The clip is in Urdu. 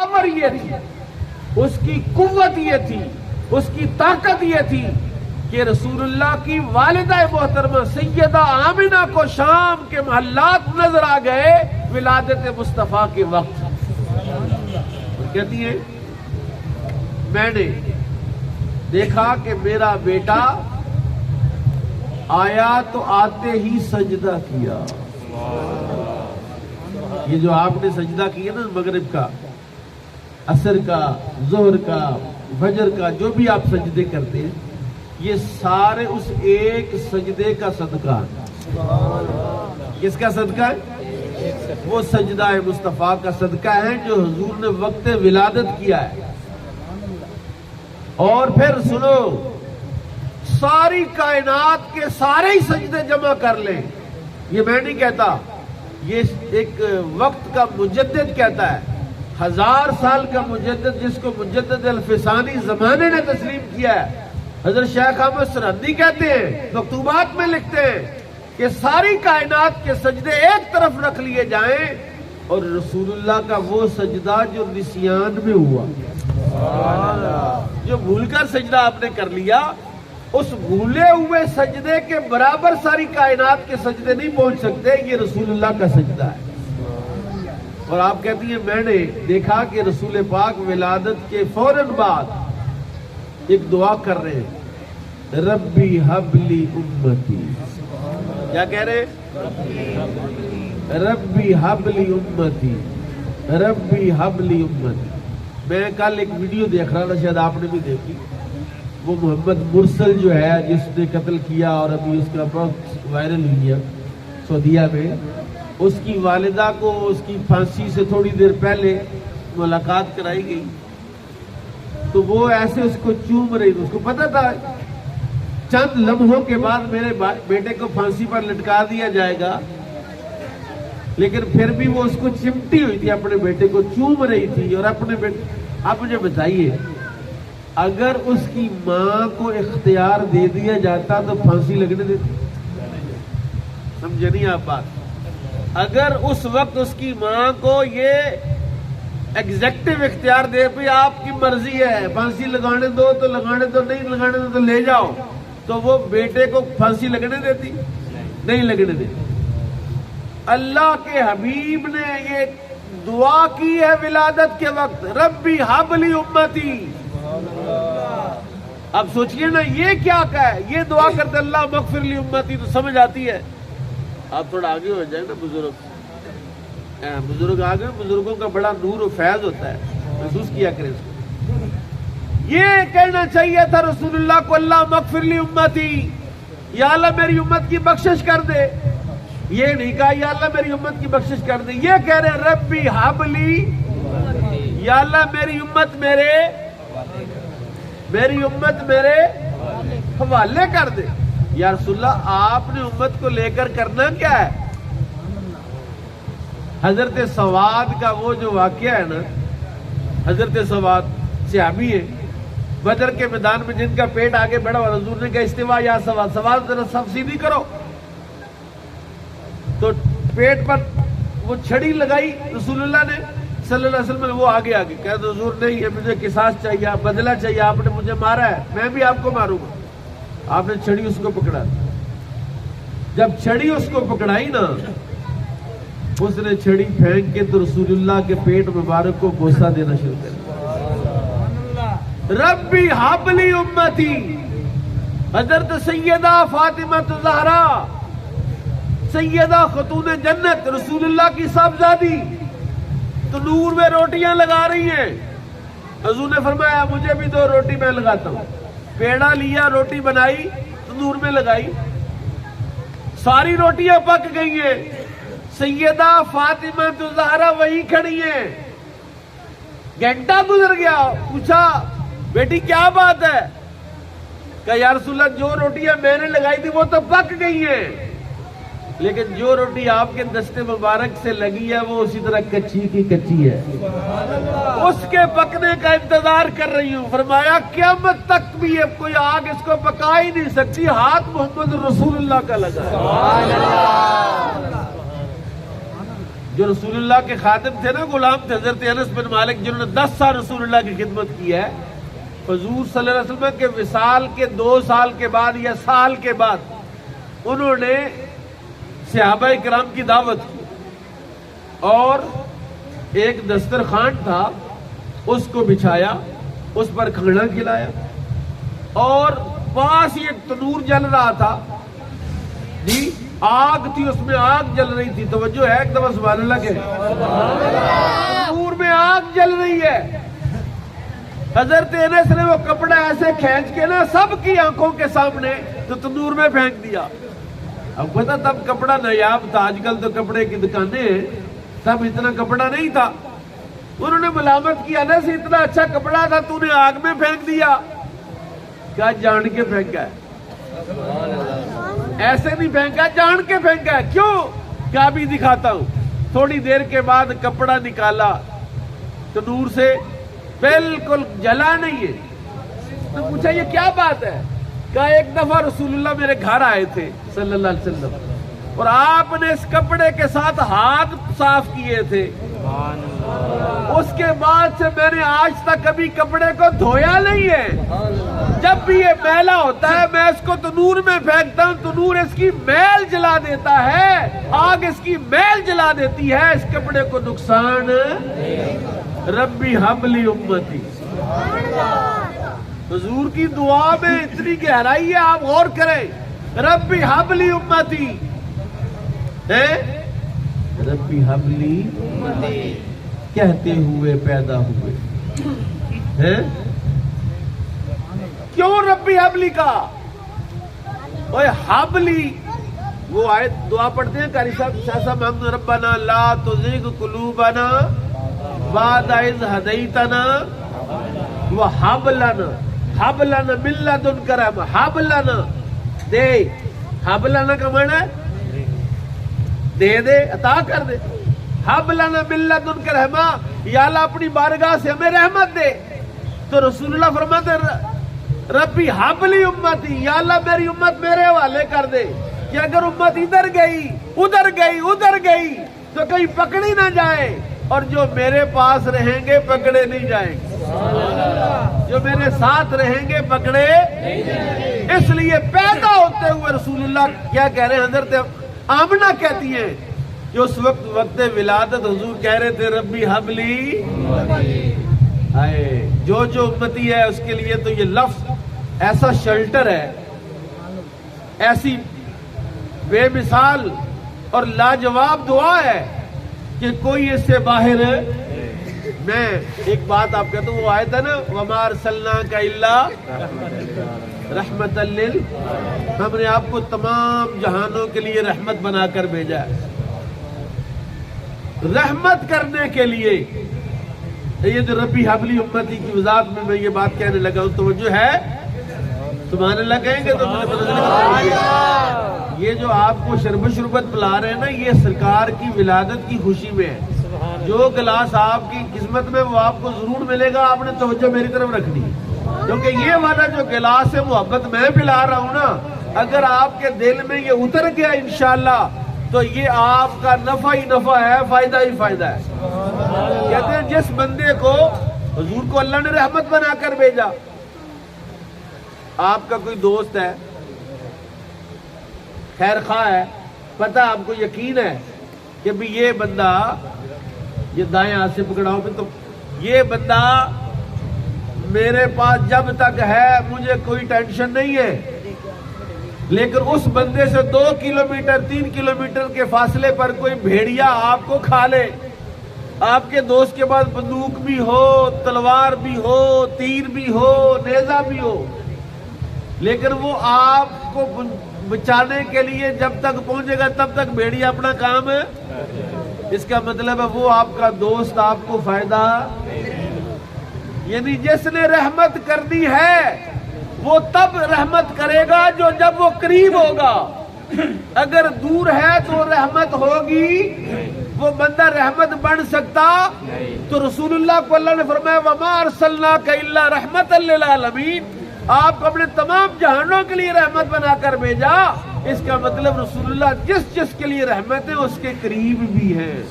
پاور یہ تھی، اس کی قوت یہ تھی، اس کی طاقت یہ تھی کہ رسول اللہ کی والدہ محترمہ سیدہ آمنہ کو شام کے محلات نظر آ گئے ولادت مصطفیٰ کے وقت. اور کہتی ہے میں نے دیکھا کہ میرا بیٹا آیا تو آتے ہی سجدہ کیا. یہ جو آپ نے سجدہ کیا نا مغرب کا، عصر کا، ظہر کا، فجر کا، جو بھی آپ سجدے کرتے ہیں یہ سارے اس ایک سجدے کا صدقہ ہے. کس کا صدقہ ہے؟ وہ سجدہ مصطفیٰ کا صدقہ ہے جو حضور نے وقت ولادت کیا ہے. اور پھر سنو، ساری کائنات کے سارے ہی سجدے جمع کر لیں، یہ میں نہیں کہتا، یہ ایک وقت کا مجدد کہتا ہے، 1000 سال کا مجدد جس کو مجدد الفسانی زمانے نے تسلیم کیا ہے. حضرت شیخ احمد سرہندی کہتے ہیں، مکتوبات میں لکھتے ہیں کہ ساری کائنات کے سجدے ایک طرف رکھ لیے جائیں اور رسول اللہ کا وہ سجدہ جو نسیان میں ہوا، جو بھول کر سجدہ آپ نے کر لیا، اس بھولے ہوئے سجدے کے برابر ساری کائنات کے سجدے نہیں پہنچ سکتے. یہ رسول اللہ کا سجدہ ہے. اور آپ کہتی ہیں میں نے دیکھا کہ رسول پاک ولادت کے فوراً بعد ایک دعا کر رہے ہیں، ربی حبلی امتی. کیا کہہ رہے ہیں؟ ربی حبلی امتی، ربی حبلی امتی. میں کل ایک ویڈیو دیکھ رہا تھا، شاید آپ نے بھی دیکھی، وہ محمد مرسل جو ہے جس نے قتل کیا اور ابھی اس کا بہت وائرل ہوئی ہے سعودیہ میں، اس کی والدہ کو اس کی پھانسی سے تھوڑی دیر پہلے ملاقات کرائی گئی تو وہ ایسے اس کو چوم رہی تھی. اس کو پتا تھا چند لمحوں کے بعد میرے بیٹے کو پھانسی پر لٹکا دیا جائے گا، لیکن پھر بھی وہ اس کو چمٹی ہوئی تھی، اپنے بیٹے کو چوم رہی تھی. اور اپنے بیٹے، آپ مجھے بتائیے اگر اس کی ماں کو اختیار دے دیا جاتا تو پھانسی لگنے دیتی؟ سمجھے نہیں آپ بات؟ اگر اس وقت اس کی ماں کو یہ ایگزیکٹو اختیار دے بھی آپ کی مرضی ہے، پھانسی لگانے دو تو لگانے دو، نہیں لگانے دو تو لے جاؤ، تو وہ بیٹے کو پھانسی لگنے دیتی؟ نہیں لگنے دیتی. اللہ کے حبیب نے یہ دعا کی ہے ولادت کے وقت، ربی حبلی امتی. اب سوچئے نا یہ کیا ہے، یہ دعا کرتے اللہ مغفر لی امتی تو سمجھ آتی ہے. آپ تھوڑا آگے ہو جائیں نا، بزرگ آگے، بزرگوں کا بڑا نور و فیض ہوتا ہے، محسوس کیا کریں اس کو. یہ کہنا چاہیے تھا رسول اللہ کو، اللہ مغفر لی امتی، یا اللہ میری امت کی بخشش کر دے. یہ نہیں کہا یا اللہ میری امت کی بخشش کر دے، یہ کہہ رہے ربی حبلی، یا اللہ میری امت میرے حوالے کر دے. یا رسول اللہ آپ نے امت کو لے کر کرنا کیا ہے؟ حضرت سواد کا وہ جو واقعہ ہے نا، حضرت سواد صحابی ہے، بدر کے میدان میں جن کا پیٹ آگے بڑھا اور حضور نے کہا استوا یا سواد، سواد ذرا سب سیدھی کرو، تو پیٹ پر وہ چھڑی لگائی رسول اللہ نے صلی اللہ علیہ وسلم، وہ آگے کہتے حضور نہیں، یہ مجھے قصاص چاہیے، بدلہ چاہیے، آپ نے مجھے مارا ہے، میں بھی آپ کو ماروں گا. آپ نے چھڑی اس کو پکڑا، جب چھڑی اس کو پکڑائی نا، اس نے چھڑی پھینک کے تو رسول اللہ کے پیٹ مبارک کو بوسہ دینا شروع کر دیا. ربی حبلی امتی. حضرت سیدہ فاطمہ الزہرا، سیدہ خاتون جنت، رسول اللہ کی صاحبزادی، تنور میں روٹیاں لگا رہی ہیں. حضور نے فرمایا مجھے بھی 2 روٹی میں لگاتا ہوں. پیڑا لیا، روٹی بنائی، تنور میں لگائی، ساری روٹیاں پک گئی ہیں. سیدہ فاطمہ الزہرا وہی کھڑی ہیں. گھنٹہ گزر گیا، پوچھا بیٹی کیا بات ہے؟ کہ یا رسول اللہ جو روٹیاں میں نے لگائی تھی وہ تو پک گئی ہیں، لیکن جو روٹی آپ کے دستے مبارک سے لگی ہے وہ اسی طرح کچی کی کچی ہے، اس کے پکنے کا انتظار کر رہی ہوں. فرمایا قیامت تک بھی اب کوئی آگ اس کو پکا ہی نہیں سکتی، ہاتھ محمد رسول اللہ کا لگا ہے. جو رسول اللہ کے خادم تھے نا، غلام تھے، حضرت انس بن مالک، جنہوں نے 10 سال رسول اللہ کی خدمت کی ہے، حضور صلی اللہ علیہ وسلم کے وصال کے 2 سال کے بعد یا سال کے بعد انہوں نے صحابہ کرام کی دعوت کی اور ایک دسترخوان تھا، اس کو بچھایا، اس پر کھانا کھلایا، اور پاس ہی ایک تنور جل رہا تھا جی، آگ تھی، اس میں آگ جل رہی تھی، توجہ ہے ایک دفعہ سبحان اللہ کے، تنور میں آگ جل رہی ہے، حضرت انس نے وہ کپڑا ایسے کھینچ کے نا سب کی آنکھوں کے سامنے تو تنور میں پھینک دیا۔ اب پتا تب کپڑا نایاب تھا، آج کل تو کپڑے کی دکانیں ہیں، تب اتنا کپڑا نہیں تھا۔ انہوں نے ملامت کیا، انس اتنا اچھا کپڑا تھا تو نے آگ میں پھینک دیا، کیا جان کے پھینکا ہے؟ ایسے نہیں پھینکا، جان کے پھینکا ہے۔ کیوں؟ کیا بھی دکھاتا ہوں۔ تھوڑی دیر کے بعد کپڑا نکالا تنور سے، بالکل جلا نہیں ہے۔ تو پوچھا یہ کیا بات ہے؟ کہا ایک دفعہ رسول اللہ میرے گھر آئے تھے صلی اللہ علیہ وسلم، اور آپ نے اس کپڑے کے ساتھ ہاتھ صاف کیے تھے، اس کے بعد سے میں نے آج تک کبھی کپڑے کو دھویا نہیں ہے۔ جب بھی یہ میلا ہوتا ہے میں اس کو تنور میں پھینکتا ہوں، تنور اس کی میل جلا دیتا ہے، آگ اس کی میل جلا دیتی ہے، اس کپڑے کو نقصان۔ ربی حبلی امتی، حضور کی دعا میں اتنی گہرائی ہے، آپ غور کریں۔ ربی حبلی امتی، ربی حبلی کہتے ہوئے پیدا ہوئے، کیوں ربی حبلی کا؟ اوے حبلی، وہ آیت دعا پڑھتے ہیں قاری صاحب، شاہ صاحب محمد، ربنا لا تزغ قلوبنا بعد اذ ہدیتنا وہب لنا من لدنک رحمۃ، ہب لنا، دے، ہب لنا کا معنی ہے دے، عطا کر دے، ہب لنا من لدنک رحمۃ، یا اللہ اپنی بارگاہ سے ہمیں رحمت دے۔ تو رسول اللہ فرماتے ربی حبلی امتی، یا اللہ میری امت میرے حوالے کر دے، کہ اگر امت ادھر گئی ادھر گئی ادھر گئی تو کہیں پکڑی نہ جائے، اور جو میرے پاس رہیں گے پکڑے نہیں جائیں گے، جو میرے ساتھ رہیں گے پکڑے نہیں جائیں گے۔ اس لیے پیدا ہوتے ہوئے رسول اللہ کیا کہہ رہے ہیں؟ حضرت آمنہ کہتی ہیں کہ اس وقت ولادت حضور کہہ رہے تھے ربی حبلی، جو امتی ہے اس کے لیے تو یہ لفظ ایسا شیلٹر ہے، ایسی بے مثال اور لاجواب دعا ہے کہ کوئی اس سے باہر۔ میں ایک بات آپ کہتا ہوں، وہ آیت ہے نا وَمَا أَرْسَلْنَاكَ إِلَّا رَحْمَةً ہم نے آپ کو تمام جہانوں کے لیے رحمت بنا کر بھیجا ہے، رحمت کرنے کے لیے۔ یہ جو ربی حبلی امتی کی وضاحت میں یہ بات کہنے لگا ہوں، توجہ ہے؟ سبحان اللہ کہیں گے تو یہ جو آپ کو شربت پلا رہے ہیں نا، یہ سرکار کی ولادت کی خوشی میں ہے۔ جو گلاس آپ کی قسمت میں وہ آپ کو ضرور ملے گا، آپ نے توجہ میری طرف رکھنی ہے، کیونکہ یہ والا جو گلاس ہے محبت میں پلا رہا ہوں نا، اگر آپ کے دل میں یہ اتر گیا انشاءاللہ تو یہ آپ کا نفع ہی نفع ہے، فائدہ ہی فائدہ ہے۔ کہتے ہیں جس بندے کو حضور کو اللہ نے رحمت بنا کر بھیجا، آپ کا کوئی دوست ہے، خیر خواہ ہے، پتہ آپ کو یقین ہے کہ بھی یہ بندہ، یہ دائیں ہاتھ سے پکڑاؤ پہ، تو یہ بندہ میرے پاس جب تک ہے مجھے کوئی ٹینشن نہیں ہے، لیکن اس بندے سے 2 کلومیٹر 3 کلومیٹر کے فاصلے پر کوئی بھیڑیا آپ کو کھا لے، آپ کے دوست کے پاس بندوق بھی ہو، تلوار بھی ہو، تیر بھی ہو، نیزہ بھی ہو، لیکن وہ آپ کو بچانے کے لیے جب تک پہنچے گا تب تک بھیڑیا اپنا کام ہے، اس کا مطلب ہے وہ آپ کا دوست آپ کو فائدہ، یعنی جس نے رحمت کرنی ہے وہ تب رحمت کرے گا جب وہ قریب ہوگا، اگر دور ہے تو رحمت ہوگی، وہ بندہ رحمت بن سکتا؟ تو رسول اللہ کو اللہ نے فرمایا وَمَا أَرْسَلْنَاكَ إِلَّا رَحْمَةً لِلْعَالَمِينَ، آپ کو اپنے تمام جہانوں کے لیے رحمت بنا کر بھیجا، اس کا مطلب رسول اللہ جس جس کے لیے رحمت ہے اس کے قریب بھی ہیں۔